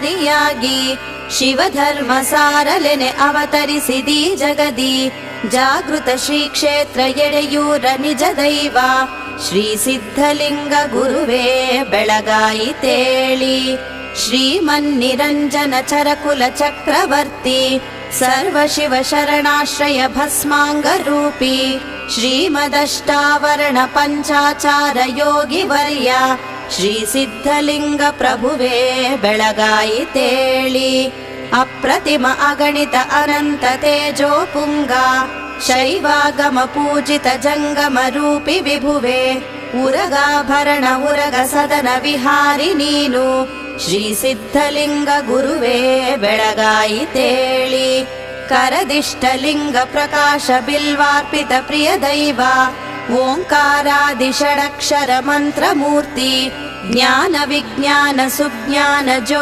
ಅವತಾರಿಯಾಗಿ ಶಿವಧರ್ಮ ಸಾರಲೆನೆ ಅವತರಿಸಿದಿ ಜಗದಿ. ಜಾಗೃತ ಶ್ರೀ ಕ್ಷೇತ್ರ ಎಡೆಯೂರ ನಿಜ ದೈವ ಶ್ರೀ ಸಿದ್ಧಲಿಂಗ ಗುರುವೇ ಬೆಳಗಾಯಿತೇಳಿ. ಶ್ರೀಮನ್ನಿರಂಜನ ಚರಕುಲ ಚಕ್ರವರ್ತಿ ಸರ್ವ ಶಿವ ಶರಣಾಶ್ರಯ ಭಸ್ಮಾಂಗ ರೂಪಿ ಶ್ರೀಮದಷ್ಟಾವರಣ ಪಂಚಾಚಾರ ಯೋಗಿ ವರ್ಯ ಶ್ರೀ ಸಿದ್ಧಲಿಂಗ ಪ್ರಭುವೇ ಬೆಳಗಾಯಿತೇಳಿ. ಅಪ್ರತಿಮ ಅಗಣಿತ ಅನಂತ ತೇಜೋ ಪುಂಗ ಶೈವಾಗಮ ಪೂಜಿತ ಜಂಗಮ ರೂಪಿ ವಿಭುವೆ ಉರಗಾಭರಣ ಉರಗ ಸದನ ವಿಹಾರಿ ನೀನು ಶ್ರೀ ಸಿದ್ಧಲಿಂಗ ಗುರುವೇ ಬೆಳಗಾಯಿತೇಳಿ. ಕರದಿಷ್ಟಲಿಂಗ ಪ್ರಕಾಶ ಬಿಲ್ವಾರ್ಪಿತ ಪ್ರಿಯ ದೈವ ಓಂಕಾರಾದಿ ಷಡಕ್ಷರ ಮಂತ್ರ ಮೂರ್ತಿ ಜ್ಞಾನ ವಿಜ್ಞಾನ ಸುಜ್ಞಾನ ಜೋ